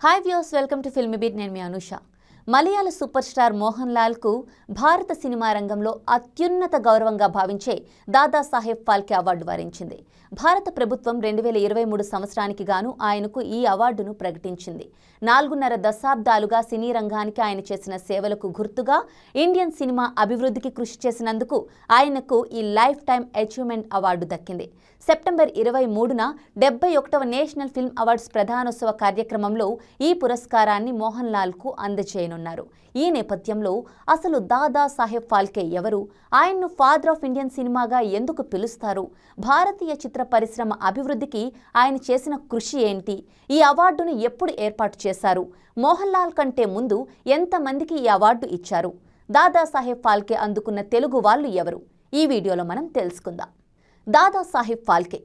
Hi viewers, welcome to filmy beat. నేను మీ అనుష. మలయాళ super star Mohan Lal కు భారత సినిమా రంగంలో అత్యున్నత గౌరవంగా భావించే దాదాసాహెబ్ ఫాల్కే అవార్డు వరించింది. భారత ప్రభుత్వం 2023 సంవత్సరానికి గాను ఆయనకు ఈ అవార్డును ప్రకటించింది. 4.5 దశాబ్దాలుగా సినీ రంగానికి ఆయన చేసిన సేవలకు గుర్తుగా ఇండియన్ సినిమా అభివృద్ధికి కృషి చేసినందుకు ఆయనకు ఈ లైఫ్ టైమ్ అచీవ్మెంట్ అవార్డు దక్కింది. సెప్టెంబర్ 23న 71వ నేషనల్ ఫిల్మ్ అవార్డ్స్ ప్రధానోత్సవ కార్యక్రమంలో ఈ పురస్కారాన్ని మోహన్ లాల్ కు అందజేయనున్నారు. ఈ నేపథ్యంలో అసలు దాదాసాహెబ్ ఫాల్కే ఎవరు? ఆయన్ను ఫాదర్ ఆఫ్ ఇండియన్ సినిమాగా ఎందుకు పిలుస్తారు? భారతీయ చిత్ర పరిశ్రమ అభివృద్ధికి ఆయన చేసిన కృషి ఏంటి? ఈ అవార్డును ఎప్పుడు ఏర్పాటు చేశారు? మోహన్ లాల్ కంటే ముందు ఎంతమందికి ఈ అవార్డు ఇచ్చారు? దాదాసాహెబ్ ఫాల్కే అందుకున్న తెలుగు వాళ్ళు ఎవరు? ఈ వీడియోలో మనం తెలుసుకుందాం. దాదాసాహెబ్ ఫాల్కే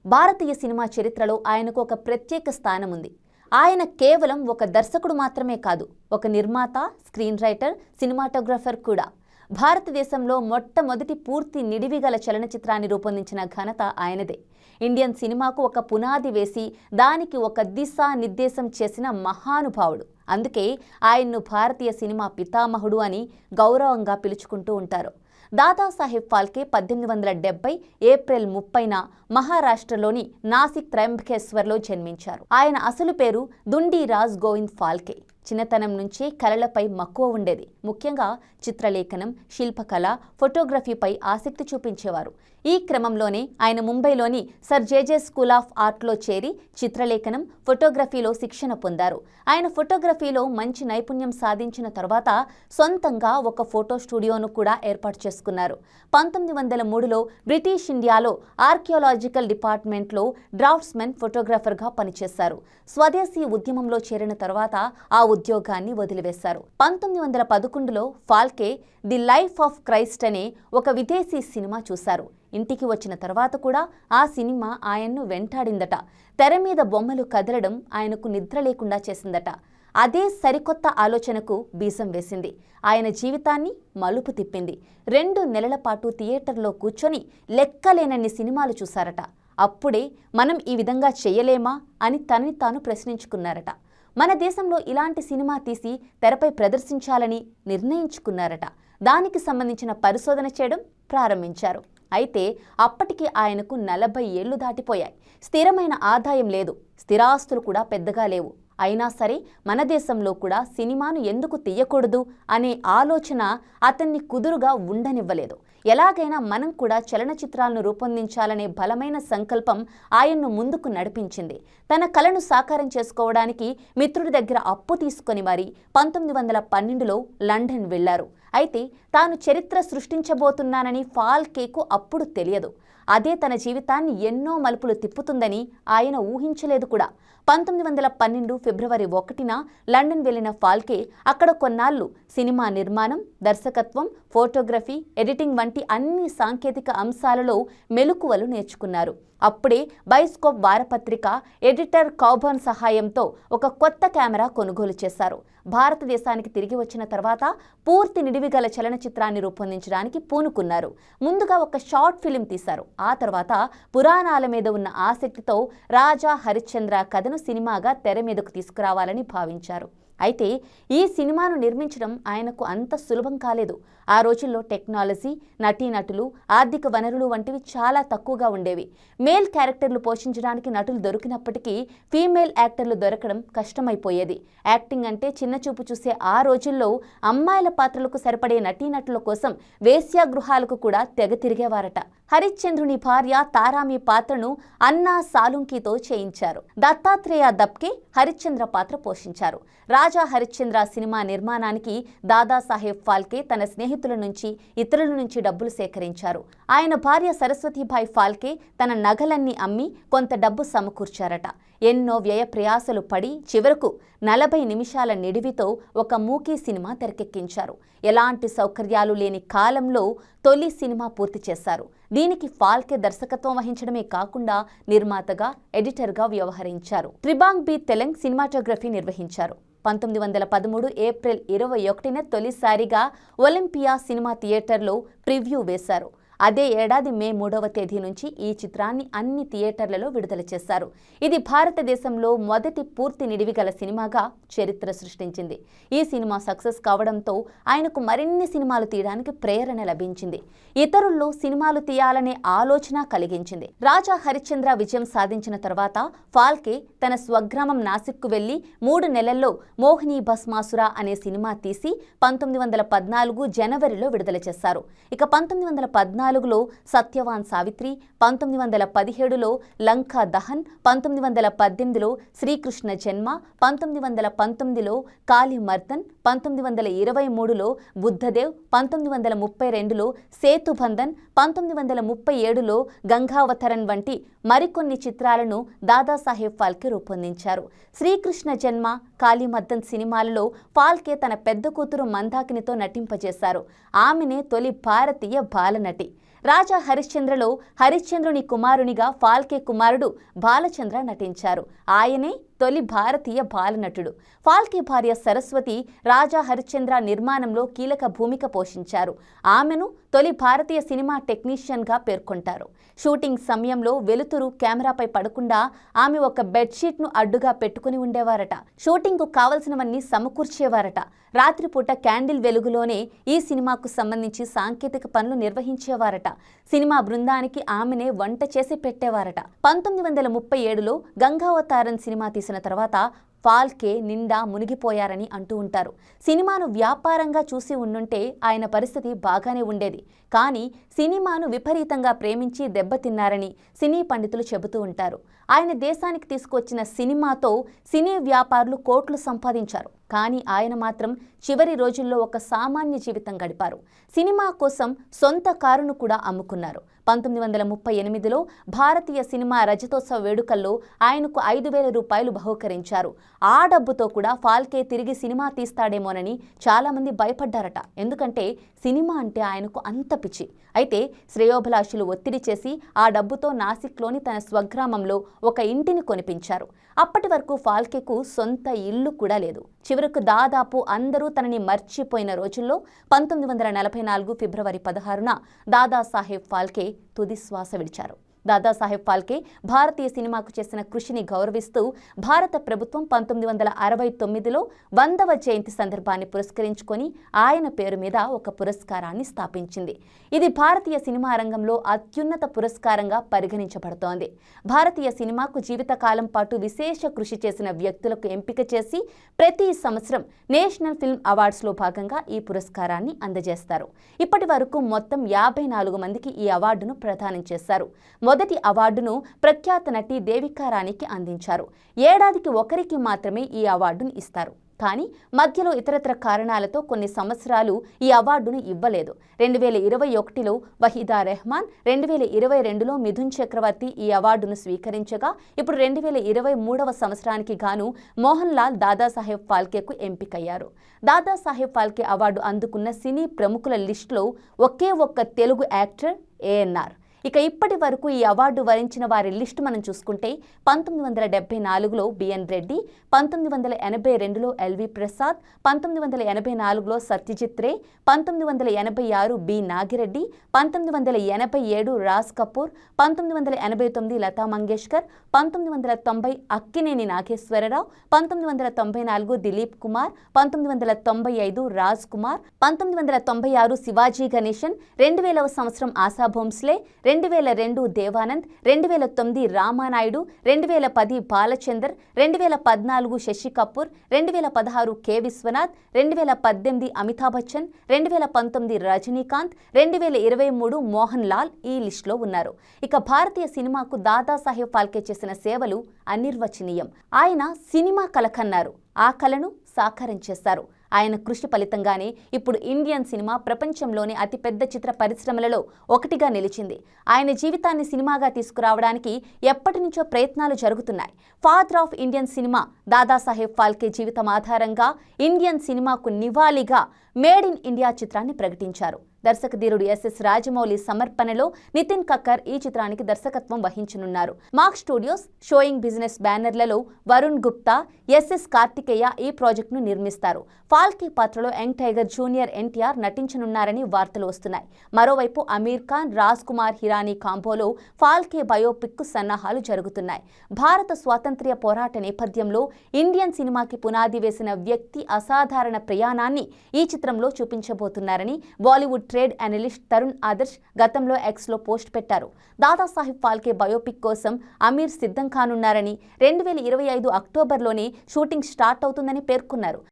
భారతీయ సినిమా చరిత్రలో ఆయనకు ఒక ప్రత్యేక స్థానం ఉంది. ఆయన కేవలం ఒక దర్శకుడు మాత్రమే కాదు, ఒక నిర్మాత, స్క్రీన్ రైటర్, సినిమాటోగ్రఫర్ కూడా. భారతదేశంలో మొట్టమొదటి పూర్తి నిడివిగల చలనచిత్రాన్ని రూపొందించిన ఘనత ఆయనదే. ఇండియన్ సినిమాకు ఒక పునాది వేసి దానికి ఒక దిశా నిర్దేశం చేసిన మహానుభావుడు. అందుకే ఆయన్ను భారతీయ సినిమా పితామహుడు అని గౌరవంగా పిలుచుకుంటూ ఉంటారు. దాదాసాహెబ్ ఫాల్కే 1870 ఏప్రిల్ 30న మహారాష్ట్రలోని నాసిక్ త్రయంబకేశ్వర్లో జన్మించారు. ఆయన అసలు పేరు దుండీరాజ్ గోవింద్ ఫాల్కే. చిన్నతనం నుంచి కళలపై మక్కువ ఉండేది. ముఖ్యంగా చిత్రలేఖనం, శిల్పకళ, ఫోటోగ్రఫీపై ఆసక్తి చూపించేవారు. ఈ క్రమంలోనే ఆయన ముంబైలోని సర్ జేజే స్కూల్ ఆఫ్ ఆర్ట్లో చేరి చిత్రలేఖనం, ఫోటోగ్రఫీలో శిక్షణ పొందారు. ఆయన ఫోటోగ్రఫీలో మంచి నైపుణ్యం సాధించిన తర్వాత సొంతంగా ఒక ఫోటో స్టూడియోను కూడా ఏర్పాటు చేసుకున్నారు. 1903లో బ్రిటిష్ ఇండియాలో ఆర్కియాలజికల్ డిపార్ట్మెంట్లో డ్రాఫ్ట్స్మెన్ ఫోటోగ్రాఫర్గా పనిచేశారు. స్వదేశీ ఉద్యమంలో చేరిన తర్వాత ఆ ఉద్యోగాన్ని వదిలివేశారు. 1911లో Phalke the life of Christ అనే ఒక విదేశీ సినిమా చూశారు. ఇంటికి వచ్చిన తర్వాత కూడా ఆ సినిమా ఆయన్ను వెంటాడిందట. తెర మీద బొమ్మలు కదలడం ఆయనకు నిద్ర లేకుండా చేసిందట. అదే సరికొత్త ఆలోచనకు బీజం వేసింది. ఆయన జీవితాన్ని మలుపు తిప్పింది. 2 నెలల పాటు థియేటర్లో కూర్చొని లెక్కలేనన్ని సినిమాలు చూశారట. అప్పుడే మనం ఈ విధంగా చేయలేమా అని తనని తాను ప్రశ్నించుకున్నారట. మన దేశంలో ఇలాంటి సినిమా తీసి తెరపై ప్రదర్శించాలని నిర్ణయించుకున్నారట. దానికి సంబంధించిన పరిశోధన చేయడం ప్రారంభించారు. అయితే అప్పటికి ఆయనకు 40 ఏళ్లు దాటిపోయాయి. స్థిరమైన ఆదాయం లేదు, స్థిరాస్తులు కూడా పెద్దగా లేవు. అయినా సరే మన దేశంలో కూడా సినిమాను ఎందుకు తీయకూడదు అనే ఆలోచన అతన్ని కుదురుగా ఉండనివ్వలేదు. ఎలాగైనా మనం కూడా చలనచిత్రాలను రూపొందించాలనే బలమైన సంకల్పం ఆయన్ను ముందుకు నడిపించింది. తన కలను సాకారం చేసుకోవడానికి మిత్రుడి దగ్గర అప్పు తీసుకొని మరి 1912లో లండన్ వెళ్లారు. అయితే తాను చరిత్ర సృష్టించబోతున్నానని ఫాల్కేకు అప్పుడు తెలియదు. అదే తన జీవితాన్ని ఎన్నో మలుపులు తిప్పుతుందని ఆయన ఊహించలేదు కూడా. 1912 ఫిబ్రవరి 1న లండన్ వెళ్లిన ఫాల్కే అక్కడ కొన్నాళ్లు సినిమా నిర్మాణం, దర్శకత్వం, ఫోటోగ్రఫీ, ఎడిటింగ్ వంటి అన్ని సాంకేతిక అంశాలలో మెలకువలు నేర్చుకున్నారు. అప్పుడే బయోస్కోప్ వారపత్రిక ఎడిటర్ కౌబర్న్ సహాయంతో ఒక కొత్త కెమెరా కొనుగోలు చేశారు. భారతదేశానికి తిరిగి వచ్చిన తర్వాత పూర్తి నిడివిగల చలనచిత్రాన్ని రూపొందించడానికి పూనుకున్నారు. ముందుగా ఒక షార్ట్ ఫిలిం తీశారు. ఆ తర్వాత పురాణాల మీద ఉన్న ఆసక్తితో రాజా హరిశ్చంద్ర కథను సినిమాగా తెర మీదకు తీసుకురావాలని భావించారు. అయితే ఈ సినిమాను నిర్మించడం ఆయనకు అంత సులభం కాలేదు. ఆ రోజుల్లో టెక్నాలజీ, నటీనటులు, ఆర్థిక వనరులు వంటివి చాలా తక్కువగా ఉండేవి. మేల్ క్యారెక్టర్లు పోషించడానికి నటులు దొరికినప్పటికీ ఫీమేల్ యాక్టర్లు దొరకడం కష్టమైపోయేది. యాక్టింగ్ అంటే చిన్నచూపు చూసే ఆ రోజుల్లో అమ్మాయిల పాత్రలకు సరిపడే నటీనటుల కోసం వేశ్యాగృహాలకు కూడా తెగ తిరిగేవారట. హరిశ్చంద్రుని భార్య తారామి పాత్రను అన్నా సాలుంకితో చేయించారు. దత్తాత్రేయ దబ్కే హరిశ్చంద్ర పాత్ర పోషించారు. రాజా హరిశ్చంద్ర సినిమా నిర్మాణానికి దాదాసాహెబ్ ఫాల్కే తన స్నేహితుల నుంచి, ఇతరుల నుంచి డబ్బులు సేకరించారు. ఆయన భార్య సరస్వతీబాయి ఫాల్కే తన నగలన్నీ అమ్మి కొంత డబ్బు సమకూర్చారట. ఎన్నో వ్యయ ప్రయాసలు పడి చివరకు 40 నిమిషాల నిడివితో ఒక మూకీ సినిమా తెరకెక్కించారు. ఎలాంటి సౌకర్యాలు లేని కాలంలో తొలి సినిమా పూర్తి చేశారు. దీనికి ఫాల్కే దర్శకత్వం వహించడమే కాకుండా నిర్మాతగా, ఎడిటర్గా వ్యవహరించారు. త్రిబాంగ్ బి తెలంగ్ సినిమాటోగ్రఫీ నిర్వహించారు. 1913 ఏప్రిల్ 21న తొలిసారిగా ఒలింపియా సినిమా థియేటర్లో ప్రివ్యూ వేశారు. అదే ఏడాది మే 3వ తేదీ నుంచి ఈ చిత్రాన్ని అన్ని థియేటర్లలో విడుదల చేశారు. ఇది భారతదేశంలో మొదటి పూర్తి నిడివి గల సినిమాగా చరిత్ర సృష్టించింది. ఈ సినిమా సక్సెస్ కావడంతో ఆయనకు మరిన్ని సినిమాలు తీయడానికి ప్రేరణ లభించింది. ఇతరుల్లో సినిమాలు తీయాలనే ఆలోచన కలిగించింది. రాజా హరిశ్చంద్ర విజయం సాధించిన తర్వాత ఫాల్కే తన స్వగ్రామం నాసిక్కు వెళ్లి 3 నెలల్లో మోహిని భస్మాసుర అనే సినిమా తీసి 1914 జనవరిలో విడుదల చేశారు. ఇక 1914లో సత్యవాన్ సావిత్రి, 1917లో లంకా దహన్, 1918లో శ్రీకృష్ణ జన్మ, 1919లో కాళీ మర్దన్, 1923లో బుద్ధదేవ్, 1932లో సేతుబంధన్, 1937లో గంగావతరన్ వంటి మరికొన్ని చిత్రాలను దాదాసాహెబ్ ఫాల్కే రూపొందించారు. శ్రీకృష్ణ జన్మ, కాళీ మర్దన్ సినిమాలలో ఫాల్కే తన పెద్ద కూతురు మందాకినితో నటింపజేశారు. ఆమెనే తొలి భారతీయ బాలనటి. రాజా హరిశ్చంద్రలో హరిశ్చంద్రుని కుమారునిగా ఫాల్కే కుమారుడు బాలచంద్ర నటించారు. ఆయనే తొలి భారతీయ బాలనటుడు. ఫాల్కే భార్య సరస్వతి రాజా హరిశ్చంద్ర నిర్మాణంలో కీలక భూమిక పోషించారు. ఆమెను తొలి భారతీయ సినిమా టెక్నీషియన్గా పేర్కొంటారు. షూటింగ్ సమయంలో వెలుతురు కెమెరాపై పడకుండా ఆమె ఒక బెడ్షీట్ను అడ్డుగా పెట్టుకుని ఉండేవారట. షూటింగ్కు కావలసినవన్నీ సమకూర్చేవారట. రాత్రిపూట క్యాండిల్ వెలుగులోనే ఈ సినిమాకు సంబంధించి సాంకేతిక పనులు నిర్వహించేవారట. సినిమా బృందానికి ఆమెనే వంట చేసి పెట్టేవారట. 1937లో గంగావతారన్ సినిమా తీసిన తర్వాత ఫాల్కే నిండా మునిగిపోయారని అంటూ ఉంటారు. సినిమాను వ్యాపారంగా చూసి ఉండుంటే ఆయన పరిస్థితి బాగానే ఉండేది. కానీ సినిమాను విపరీతంగా ప్రేమించి దెబ్బతిన్నారని సినీ పండితులు చెబుతూ ఉంటారు. ఆయన దేశానికి తీసుకొచ్చిన సినిమాతో సినీ వ్యాపారులు కోట్లు సంపాదించారు. కానీ ఆయన మాత్రం చివరి రోజుల్లో ఒక సామాన్య జీవితం గడిపారు. సినిమా కోసం సొంత కారును కూడా అమ్ముకున్నారు. 1938లో భారతీయ సినిమా రజతోత్సవ వేడుకల్లో ఆయనకు 5,000 రూపాయలు బహూకరించారు. ఆ డబ్బుతో కూడా ఫాల్కే తిరిగి సినిమా తీస్తాడేమోనని చాలామంది భయపడ్డారట. ఎందుకంటే సినిమా అంటే ఆయనకు అంత పిచ్చి. అయితే శ్రేయోభిలాషులు ఒత్తిడి చేసి ఆ డబ్బుతో నాసిక్లోని తన స్వగ్రామంలో ఒక ఇంటిని కొనిపించారు. అప్పటి వరకు ఫాల్కేకు సొంత ఇల్లు కూడా లేదు. చివరకు దాదాపు అందరూ తనని మర్చిపోయిన రోజుల్లో 1944 ఫిబ్రవరి 16న దాదాసాహెబ్ ఫాల్కే తుది శ్వాస విడిచారు. దాదాసాహెబ్ ఫాల్కే భారతీయ సినిమాకు చేసిన కృషిని గౌరవిస్తూ భారత ప్రభుత్వం 1969లో 100వ జయంతి సందర్భాన్ని పురస్కరించుకొని ఆయన పేరు మీద ఒక పురస్కారాన్ని స్థాపించింది. ఇది భారతీయ సినిమా రంగంలో అత్యున్నత పురస్కారంగా పరిగణించబడుతోంది. భారతీయ సినిమాకు జీవితకాలం పాటు విశేష కృషి చేసిన వ్యక్తులకు ఎంపిక చేసి ప్రతి సంవత్సరం నేషనల్ ఫిల్మ్ అవార్డ్స్లో భాగంగా ఈ పురస్కారాన్ని అందజేస్తారు. ఇప్పటి వరకు మొత్తం 54 మందికి ఈ అవార్డును ప్రదానం చేశారు. మొదటి అవార్డును ప్రఖ్యాత నటి దేవికా రాణికి అందించారు. ఏడాదికి ఒకరికి మాత్రమే ఈ అవార్డును ఇస్తారు. కానీ మధ్యలో ఇతరత్ర కారణాలతో కొన్ని సంవత్సరాలు ఈ అవార్డును ఇవ్వలేదు. 2021లో వహీదా రెహమాన్, 2022లో మిథున్ చక్రవర్తి ఈ అవార్డును స్వీకరించగా ఇప్పుడు 2023వ సంవత్సరానికి గాను మోహన్ లాల్ దాదాసాహెబ్ ఫాల్కేకు ఎంపికయ్యారు. దాదాసాహెబ్ ఫాల్కే అవార్డు అందుకున్న సినీ ప్రముఖుల లిస్టులో ఒకే ఒక్క తెలుగు యాక్టర్ ఏఎన్ఆర్. ఇక ఇప్పటి వరకు ఈ అవార్డు వరించిన వారి లిస్టు మనం చూసుకుంటే 1974లో B N Reddy, 1982లో LV Prasad, 1984లో Satyajit Ray, 1986 B Nagireddy, 1987 Raj Kapoor, 1989 Lata Mangeshkar, 1990 Akkineni Nageswararao, 1994 Dilip Kumar, 1995 Raj Kumar, 1996 Shivaji Ganesan, 2000వ సంవత్సరం ఆశా భోంస్లే, 2002 దేవానంద్, 2009 రామానాయుడు, 2010 బాలచందర్, 2014 శశి కపూర్, 2016 కె విశ్వనాథ్, 2018 అమితాబ్ బచ్చన్, 2019 రజనీకాంత్, 2023 మోహన్ లాల్ ఈ లిస్టులో ఉన్నారు. ఇక భారతీయ సినిమాకు దాదాసాహెబ్ ఫాల్కే చేసిన సేవలు అనిర్వచనీయం. ఆయన సినిమా కల కన్నారు, ఆ కలను సాకారం చేశారు. ఆయన కృషి ఫలితంగానే ఇప్పుడు ఇండియన్ సినిమా ప్రపంచంలోని అతిపెద్ద చిత్ర పరిశ్రమలలో ఒకటిగా నిలిచింది. ఆయన జీవితాన్ని సినిమాగా తీసుకురావడానికి ఎప్పటి నుంచో ప్రయత్నాలు జరుగుతున్నాయి. Father of Indian cinema Dadasaheb Phalke జీవితం ఆధారంగా ఇండియన్ సినిమాకు నివాళిగా మేడ్ ఇన్ ఇండియా చిత్రాన్ని ప్రకటించారు. దర్శకధీరుడు ఎస్ఎస్ రాజమౌళి సమర్పణలో నితిన్ కక్కర్ ఈ చిత్రానికి దర్శకత్వం వహించనున్నారు. మార్క్ స్టూడియోస్, షోయింగ్ బిజినెస్ బ్యానర్లలో వరుణ్ గుప్తా, ఎస్ఎస్ కార్తికేయ ఈ ప్రాజెక్టును నిర్మిస్తారు. ఫాల్కే పాత్రలో యంగ్ టైగర్ జూనియర్ ఎన్టీఆర్ నటించనున్నారని వార్తలు వస్తున్నాయి. మరోవైపు అమీర్ ఖాన్, రాజ్ కుమార్ హిరానీ కాంబోలో ఫాల్కే బయోపిక్ సన్నాహాలు జరుగుతున్నాయి. భారత స్వాతంత్ర్య పోరాట నేపథ్యంలో ఇండియన్ సినిమాకి పునాది వేసిన వ్యక్తి అసాధారణ ప్రయాణాన్ని ఈ చిత్రంలో చూపించబోతున్నారని బాలీవుడ్ ట్రేడ్ అనలిస్ట్ తరుణ్ ఆదర్శ్ గతంలో ఎక్స్లో పోస్ట్ పెట్టారు. దాదాసాహెబ్ ఫాల్కే బయోపిక్ కోసం అమీర్ సిద్ధం కానున్నారని, 2025 అక్టోబర్లోనే షూటింగ్ స్టార్ట్ అవుతుందని పేర్కొన్నారు.